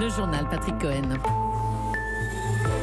Le journal Patrick Cohen.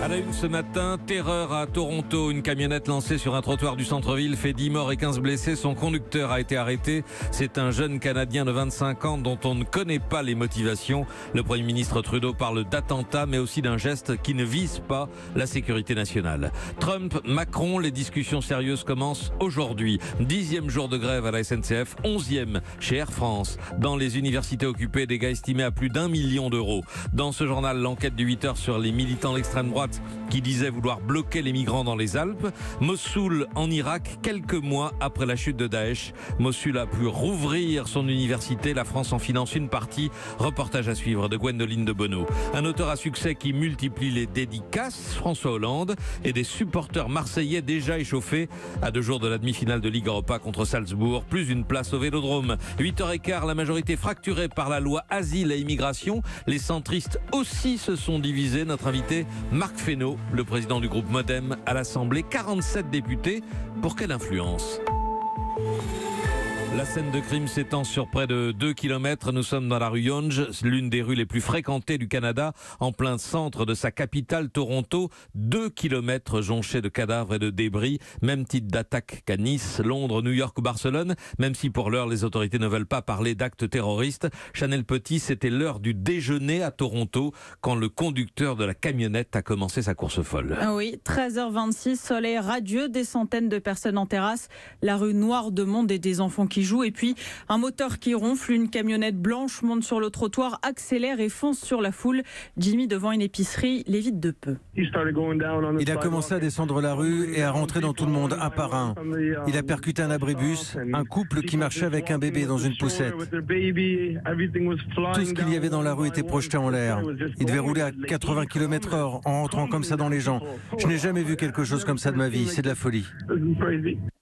À la une ce matin, terreur à Toronto. Une camionnette lancée sur un trottoir du centre-ville fait 10 morts et 15 blessés. Son conducteur a été arrêté. C'est un jeune Canadien de 25 ans dont on ne connaît pas les motivations. Le Premier ministre Trudeau parle d'attentat, mais aussi d'un geste qui ne vise pas la sécurité nationale. Trump, Macron, les discussions sérieuses commencent aujourd'hui. 10e jour de grève à la SNCF, 11e chez Air France. Dans les universités occupées, dégâts estimés à plus d'1 million d'euros. Dans ce journal, l'enquête du 8h sur les militants de l'extrême droite qui disait vouloir bloquer les migrants dans les Alpes. Mossoul en Irak, quelques mois après la chute de Daesh. Mossoul a pu rouvrir son université. La France en finance une partie. Reportage à suivre de Gwendoline de Bono. Un auteur à succès qui multiplie les dédicaces, François Hollande, et des supporters marseillais déjà échauffés à 2 jours de la demi-finale de Ligue Europa contre Salzbourg. Plus une place au Vélodrome. 8h15, la majorité fracturée par la loi Asile et Immigration. Les centristes aussi se sont divisés. Notre invité, Marc Fesneau, le président du groupe Modem à l'Assemblée, 47 députés. Pour quelle influence ? La scène de crime s'étend sur près de 2 km. Nous sommes dans la rue Yonge, l'une des rues les plus fréquentées du Canada, en plein centre de sa capitale, Toronto. 2 km jonchés de cadavres et de débris. Même type d'attaque qu'à Nice, Londres, New York ou Barcelone. Même si pour l'heure, les autorités ne veulent pas parler d'actes terroristes. Chanel Petit, c'était l'heure du déjeuner à Toronto quand le conducteur de la camionnette a commencé sa course folle. Ah oui, 13h26, soleil radieux, des centaines de personnes en terrasse, la rue noire de monde et des enfants qui jouent, et puis un moteur qui ronfle, une camionnette blanche monte sur le trottoir, accélère et fonce sur la foule. Jimmy, devant une épicerie, l'évite de peu. Il a commencé à descendre la rue et à rentrer dans tout le monde, un par un. Il a percuté un abribus, un couple qui marchait avec un bébé dans une poussette. Tout ce qu'il y avait dans la rue était projeté en l'air. Il devait rouler à 80 km/h en rentrant comme ça dans les gens. Je n'ai jamais vu quelque chose comme ça de ma vie, c'est de la folie.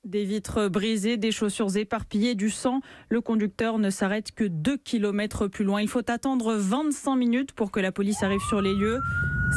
Des vitres brisées, des chaussures éparpillées, du sang. Le conducteur ne s'arrête que 2 km plus loin. Il faut attendre 25 minutes pour que la police arrive sur les lieux.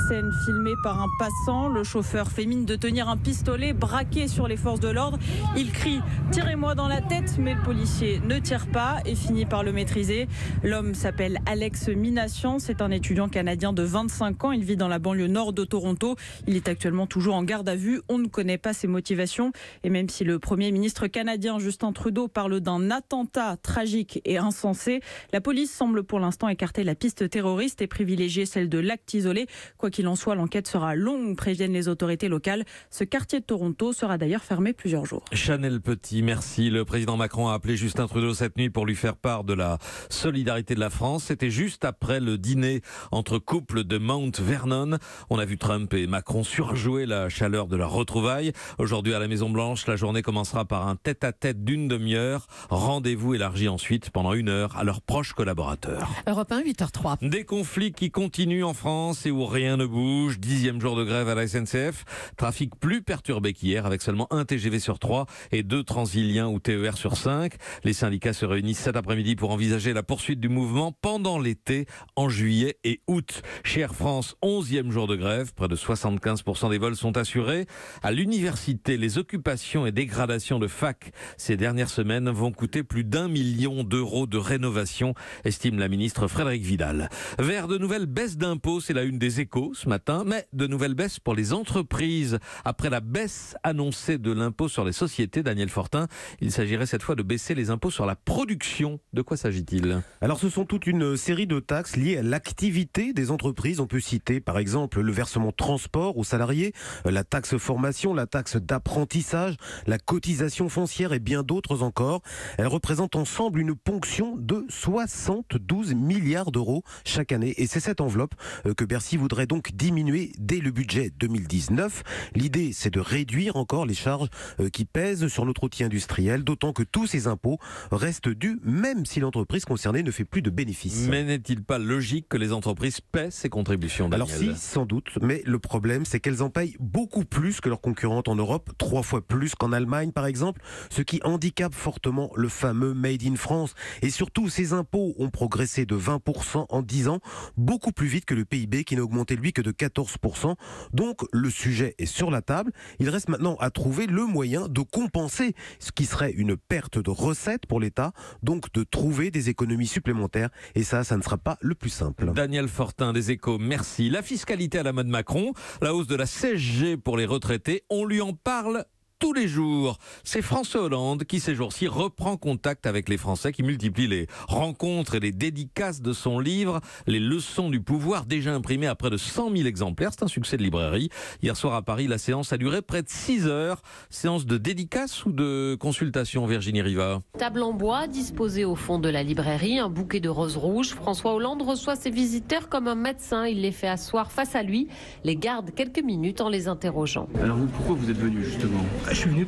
Scène filmée par un passant. Le chauffeur fait mine de tenir un pistolet braqué sur les forces de l'ordre. Il crie « Tirez-moi dans la tête !» mais le policier ne tire pas et finit par le maîtriser. L'homme s'appelle Alex Minassian. C'est un étudiant canadien de 25 ans. Il vit dans la banlieue nord de Toronto. Il est actuellement toujours en garde à vue. On ne connaît pas ses motivations. Et même si le Premier ministre canadien Justin Trudeau parle d'un attentat tragique et insensé, la police semble pour l'instant écarter la piste terroriste et privilégier celle de l'acte isolé. Quoi qu'il en soit, l'enquête sera longue, préviennent les autorités locales. Ce quartier de Toronto sera d'ailleurs fermé plusieurs jours. Chanel Petit, merci. Le président Macron a appelé Justin Trudeau cette nuit pour lui faire part de la solidarité de la France. C'était juste après le dîner entre couples de Mount Vernon. On a vu Trump et Macron surjouer la chaleur de leur retrouvaille. Aujourd'hui à la Maison-Blanche, la journée commencera par un tête-à-tête d'une demi-heure. Rendez-vous élargi ensuite pendant 1 heure à leurs proches collaborateurs. Europe 1, 8h03. Des conflits qui continuent en France et où rien ne bouge. 10e jour de grève à la SNCF. Trafic plus perturbé qu'hier avec seulement 1 TGV sur 3 et 2 Transiliens ou TER sur 5. Les syndicats se réunissent cet après-midi pour envisager la poursuite du mouvement pendant l'été en juillet et août. Chez Air France, 11e jour de grève. Près de 75% des vols sont assurés. À l'université, les occupations et dégradations de fac ces dernières semaines vont coûter plus d'1 million d'euros de rénovation, estime la ministre Frédérique Vidal. Vers de nouvelles baisses d'impôts, c'est la une des Échos ce matin, mais de nouvelles baisses pour les entreprises. Après la baisse annoncée de l'impôt sur les sociétés, Daniel Fortin, il s'agirait cette fois de baisser les impôts sur la production. De quoi s'agit-il ? Alors ce sont toute une série de taxes liées à l'activité des entreprises. On peut citer par exemple le versement transport aux salariés, la taxe formation, la taxe d'apprentissage, la cotisation foncière et bien d'autres encore. Elles représentent ensemble une ponction de 72 milliards d'euros chaque année. Et c'est cette enveloppe que Bercy voudrait donc diminuer dès le budget 2019. L'idée, c'est de réduire encore les charges qui pèsent sur notre outil industriel, d'autant que tous ces impôts restent dus, même si l'entreprise concernée ne fait plus de bénéfices. Mais n'est-il pas logique que les entreprises paient ces contributions, Daniel ? Alors si, sans doute, mais le problème, c'est qu'elles en payent beaucoup plus que leurs concurrentes en Europe, 3 fois plus qu'en Allemagne par exemple, ce qui handicape fortement le fameux Made in France. Et surtout, ces impôts ont progressé de 20% en 10 ans, beaucoup plus vite que le PIB qui n'a augmenté n'était lui que de 14%. Donc le sujet est sur la table. Il reste maintenant à trouver le moyen de compenser ce qui serait une perte de recettes pour l'État, donc de trouver des économies supplémentaires. Et ça ne sera pas le plus simple. Daniel Fortin des Échos, merci. La fiscalité à la mode Macron, la hausse de la CSG pour les retraités, on lui en parle tous les jours. C'est François Hollande qui, ces jours-ci, reprend contact avec les Français, qui multiplie les rencontres et les dédicaces de son livre « Les leçons du pouvoir », déjà imprimé à près de 100 000 exemplaires. C'est un succès de librairie. Hier soir à Paris, la séance a duré près de 6 heures. Séance de dédicace ou de consultation, Virginie Riva? Table en bois disposée au fond de la librairie, un bouquet de roses rouges. François Hollande reçoit ses visiteurs comme un médecin. Il les fait asseoir face à lui, les garde quelques minutes en les interrogeant. Alors vous, pourquoi vous êtes venu justement? Je suis venu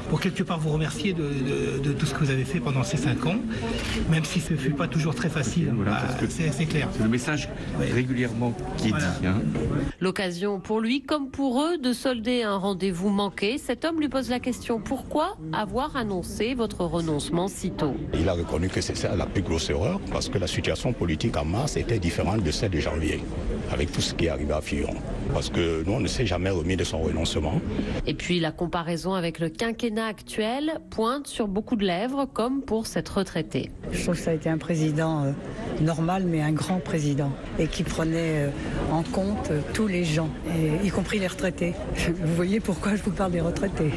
pour quelque part vous remercier de tout ce que vous avez fait pendant ces 5 ans, même si ce ne fut pas toujours très facile. Voilà, c'est clair. C'est le message régulièrement qui est dit. L'occasion pour lui, comme pour eux, de solder un rendez-vous manqué. Cet homme lui pose la question: pourquoi avoir annoncé votre renoncement si tôt? Il a reconnu que c'est ça la plus grosse erreur, parce que la situation politique en mars était différente de celle de janvier, avec tout ce qui est arrivé à Fillon. Parce que nous, on ne s'est jamais remis de son renoncement. Et puis la comparaison avec le quinquennat actuel pointe sur beaucoup de lèvres, comme pour cette retraitée. Je trouve que ça a été un président normal, mais un grand président, et qui prenait en compte tous les gens, y compris les retraités. Vous voyez pourquoi je vous parle des retraités.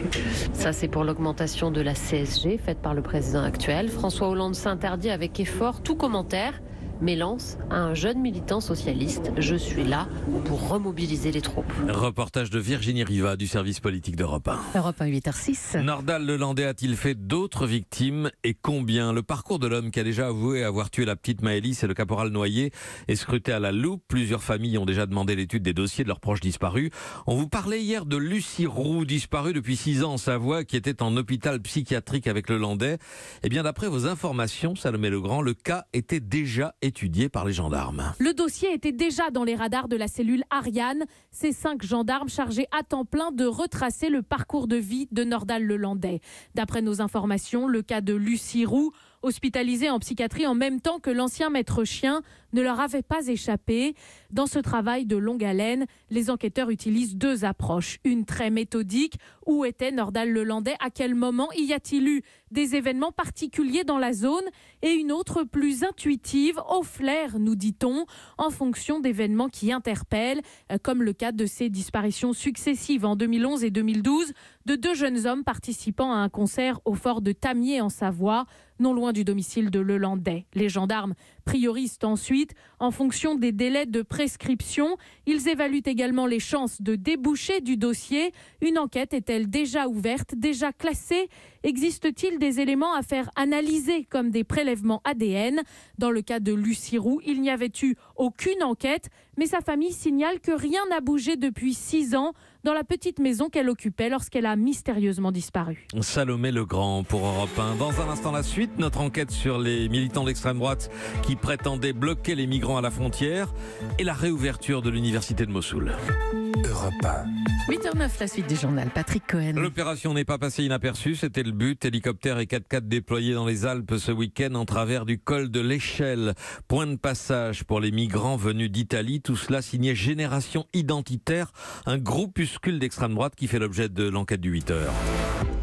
Ça, c'est pour l'augmentation de la CSG faite par le président actuel. François Hollande s'interdit avec effort tout commentaire, mais lance à un jeune militant socialiste: je suis là pour remobiliser les troupes. Reportage de Virginie Riva du service politique d'Europe 1. Europe 1, 8h06. Nordal-Lelandais a-t-il fait d'autres victimes et combien? Le parcours de l'homme qui a déjà avoué avoir tué la petite Maëlys et le caporal Noyer est scruté à la loupe. Plusieurs familles ont déjà demandé l'étude des dossiers de leurs proches disparus. On vous parlait hier de Lucie Roux, disparue depuis 6 ans en Savoie, qui était en hôpital psychiatrique avec Lelandais. Eh bien, d'après vos informations, Salomé Legrand, le cas était déjà étudié par les gendarmes. Le dossier était déjà dans les radars de la cellule Ariane. Ces 5 gendarmes chargés à temps plein de retracer le parcours de vie de Nordal-Lelandais. D'après nos informations, le cas de Lucie Roux, hospitalisée en psychiatrie en même temps que l'ancien maître chien, ne leur avait pas échappé. Dans ce travail de longue haleine, les enquêteurs utilisent 2 approches. Une très méthodique: où était Nordal-Lelandais? À quel moment? Y a-t-il eu des événements particuliers dans la zone? Et une autre plus intuitive: au flair, nous dit-on, en fonction d'événements qui interpellent, comme le cas de ces disparitions successives en 2011 et 2012 de 2 jeunes hommes participant à un concert au fort de Tamier en Savoie, non loin du domicile de Lelandais. Les gendarmes priorisent ensuite en fonction des délais de prescription. Ils évaluent également les chances de déboucher du dossier. Une enquête est-elle déjà ouverte, déjà classée? Existe-t-il des éléments à faire analyser comme des prélèvements ADN? Dans le cas de Lucie Roux, il n'y avait eu aucune enquête, mais sa famille signale que rien n'a bougé depuis 6 ans dans la petite maison qu'elle occupait lorsqu'elle a mystérieusement disparu. Salomé Legrand pour Europe 1. Dans un instant, la suite, notre enquête sur les militants d'extrême droite qui prétendaient bloquer les migrants à la frontière et la réouverture de l'université de Mossoul. Europe 1. 8h09, la suite du journal. Patrick Cohen. L'opération n'est pas passée inaperçue, c'était le but. Hélicoptères et 4x4 déployés dans les Alpes ce week-end en travers du col de l'Échelle. Point de passage pour les migrants venus d'Italie. Tout cela signé Génération Identitaire, un groupuscule d'extrême droite qui fait l'objet de l'enquête du 8h.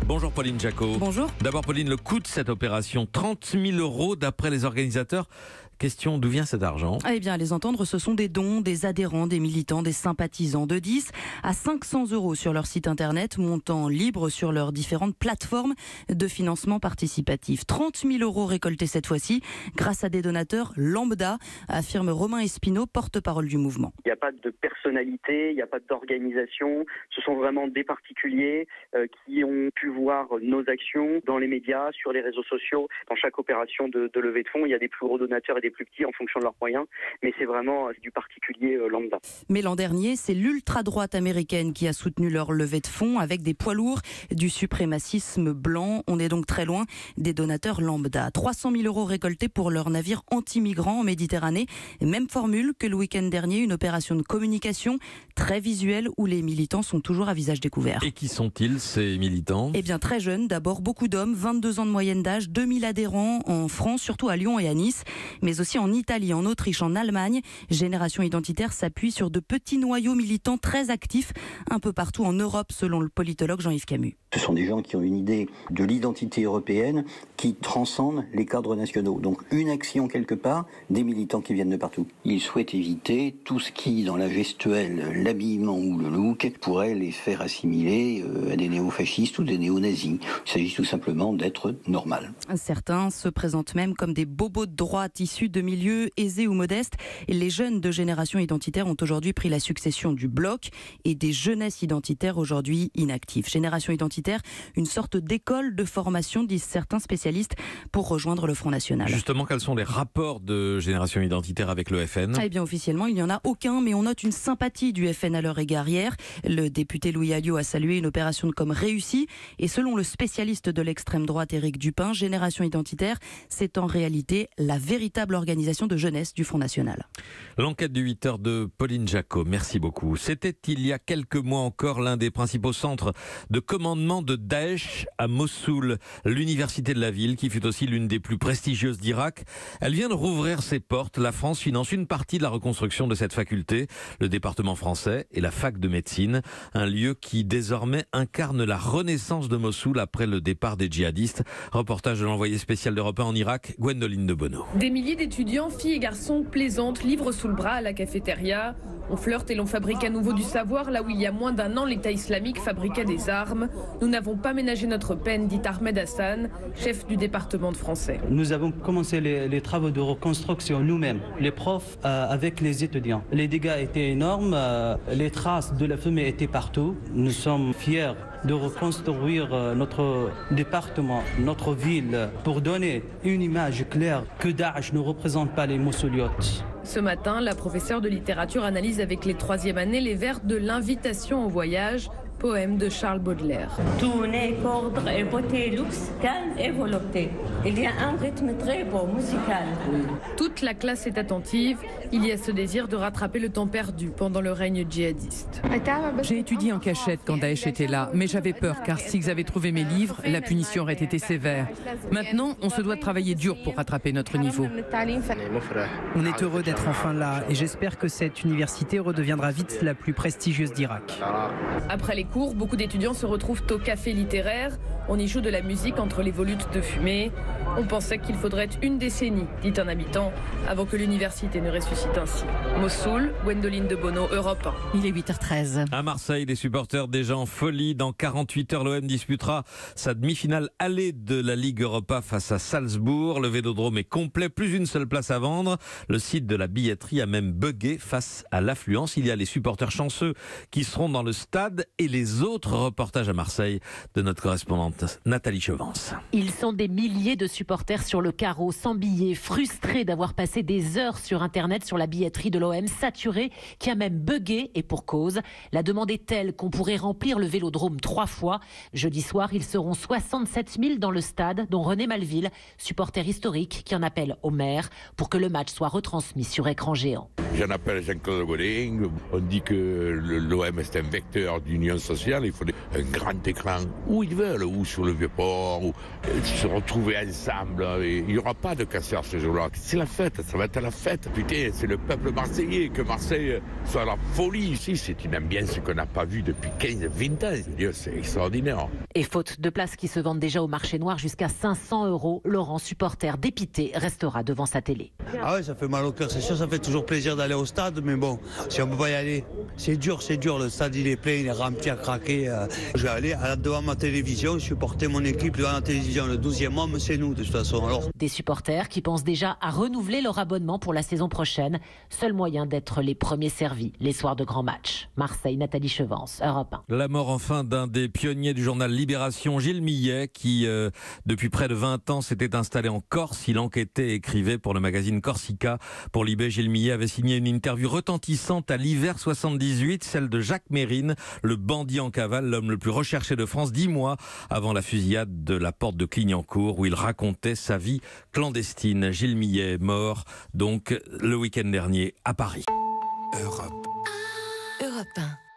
Bonjour Pauline Jacot. Bonjour. D'abord Pauline, le coût de cette opération, 30 000 € d'après les organisateurs. Question, d'où vient cet argent? Eh bien, à les entendre, ce sont des dons des adhérents, des militants, des sympathisants, de 10 à 500 € sur leur site internet, montant libre sur leurs différentes plateformes de financement participatif. 30 000 € récoltés cette fois-ci grâce à des donateurs lambda, affirme Romain Espino, porte-parole du mouvement. Il n'y a pas de personnalité, il n'y a pas d'organisation. Ce sont vraiment des particuliers qui ont pu voir nos actions dans les médias, sur les réseaux sociaux. Dans chaque opération de levée de fonds, il y a des plus gros donateurs et des plus petits en fonction de leurs moyens, mais c'est vraiment du particulier lambda. Mais l'an dernier, c'est l'ultra-droite américaine qui a soutenu leur levée de fonds avec des poids lourds du suprémacisme blanc. On est donc très loin des donateurs lambda. 300 000 € récoltés pour leur navire anti-migrants en Méditerranée. Même formule que le week-end dernier, une opération de communication très visuelle où les militants sont toujours à visage découvert. Et qui sont-ils, ces militants? Eh bien, très jeunes. D'abord, beaucoup d'hommes, 22 ans de moyenne d'âge, 2000 adhérents en France, surtout à Lyon et à Nice, mais mais aussi en Italie, en Autriche, en Allemagne. Génération Identitaire s'appuie sur de petits noyaux militants très actifs un peu partout en Europe, selon le politologue Jean-Yves Camus. Ce sont des gens qui ont une idée de l'identité européenne qui transcende les cadres nationaux. Donc une action quelque part, des militants qui viennent de partout. Ils souhaitent éviter tout ce qui, dans la gestuelle, l'habillement ou le look, pourrait les faire assimiler à des néo-fascistes ou des néo-nazis. Il s'agit tout simplement d'être normal. Certains se présentent même comme des bobos de droite issus de milieux aisés ou modestes. Et les jeunes de Génération Identitaire ont aujourd'hui pris la succession du bloc et des jeunesses identitaires aujourd'hui inactives. Génération Identitaire, une sorte d'école de formation, disent certains spécialistes, pour rejoindre le Front National. Justement, quels sont les rapports de Génération Identitaire avec le FN ? Eh bien, officiellement, il n'y en a aucun, mais on note une sympathie du FN à leur égard. Hier, le député Louis Alliot a salué une opération de com réussie. Et selon le spécialiste de l'extrême droite Éric Dupin, Génération Identitaire, c'est en réalité la véritable organisation de jeunesse du Front National. L'enquête du 8h de Pauline Jacot, merci beaucoup. C'était il y a quelques mois encore l'un des principaux centres de commandement de Daesh à Mossoul, l'université de la ville qui fut aussi l'une des plus prestigieuses d'Irak. Elle vient de rouvrir ses portes. La France finance une partie de la reconstruction de cette faculté, le département français et la fac de médecine, un lieu qui désormais incarne la renaissance de Mossoul après le départ des djihadistes. Reportage de l'envoyé spécial d'Europe 1 en Irak, Gwendoline de Bono. Des milliers d'étudiants, filles et garçons plaisantent, livres sous le bras à la cafétéria. On flirte et l'on fabrique à nouveau du savoir là où il y a moins d'un an l'État islamique fabriquait des armes. Nous n'avons pas ménagé notre peine, dit Ahmed Hassan, chef du département de français. Nous avons commencé les travaux de reconstruction nous-mêmes, les profs avec les étudiants. Les dégâts étaient énormes, les traces de la fumée étaient partout. Nous sommes fiers de reconstruire notre département, notre ville, pour donner une image claire que Daesh ne représente pas les Mossouliotes. Ce matin, la professeure de littérature analyse avec les 3e années les vers de l'invitation au voyage, poème de Charles Baudelaire. Tout n'est qu'ordre et beauté, luxe, calme et volonté. Il y a un rythme très beau, musical. Toute la classe est attentive. Il y a ce désir de rattraper le temps perdu pendant le règne djihadiste. J'ai étudié en cachette quand Daesh était là, mais j'avais peur car s'ils avaient trouvé mes livres, la punition aurait été sévère. Maintenant, on se doit de travailler dur pour rattraper notre niveau. On est heureux d'être enfin là et j'espère que cette université redeviendra vite la plus prestigieuse d'Irak. Après les cours, beaucoup d'étudiants se retrouvent au café littéraire. On y joue de la musique entre les volutes de fumée. On pensait qu'il faudrait une décennie, dit un habitant, avant que l'université ne ressuscite ainsi. Mossoul, Gwendoline de Bono, Europe 1. Il est 8h13. À Marseille, les supporters déjà en folie. Dans 48 heures, l'OM disputera sa demi-finale allée de la Ligue Europa face à Salzbourg. Le vélodrome est complet, plus une seule place à vendre. Le site de la billetterie a même bugué face à l'affluence. Il y a les supporters chanceux qui seront dans le stade et les autres. Reportages à Marseille de notre correspondante Nathalie Chevance. Ils sont des milliers de supporters sur le carreau, sans billets, frustrés d'avoir passé des heures sur Internet sur la billetterie de l'OM, saturée, qui a même bugué, et pour cause. La demande est telle qu'on pourrait remplir le vélodrome 3 fois. Jeudi soir, ils seront 67 000 dans le stade, dont René Malville, supporter historique, qui en appelle au maire pour que le match soit retransmis sur écran géant. J'en appelle Jean-Claude Godin. On dit que l'OM est un vecteur d'union sociale. Il faut un grand écran où ils veulent, ou sur le Vieux-Port, ou se retrouver ensemble. Et il n'y aura pas de casseurs ce jour-là. C'est la fête, ça va être la fête. Putain, c'est le peuple marseillais. Que Marseille soit la folie ici, c'est une ambiance qu'on n'a pas vue depuis 15-20 ans. C'est extraordinaire. Et faute de places qui se vendent déjà au marché noir jusqu'à 500 €, Laurent, supporter dépité, restera devant sa télé. Ah ouais, ça fait mal au cœur, c'est sûr, ça fait toujours plaisir d'aller au stade, mais bon, si on ne peut pas y aller, c'est dur, le stade il est plein, il est rempli à craquer. Je vais aller devant ma télévision, supporter mon équipe devant la télévision, le 12e homme c'est nous de toute façon. Alors. Des supporters qui pensent déjà à renouveler leur abonnement pour la saison prochaine, seul moyen d'être les premiers servis les soirs de grands matchs. Marseille, Nathalie Chevance, Europe 1. La mort enfin d'un des pionniers du journal Libération, Gilles Millet, qui depuis près de 20 ans s'était installé en Corse. Il enquêtait et écrivait pour le magazine Corsica. Pour Libé, Gilles Millet avait signé une interview retentissante à l'hiver 78, celle de Jacques Mérine, le bandit en cavale, l'homme le plus recherché de France, 10 mois avant la fusillade de la porte de Clignancourt, où il racontait sa vie clandestine. Gilles Millet est mort donc le week-end dernier à Paris. Europe 1.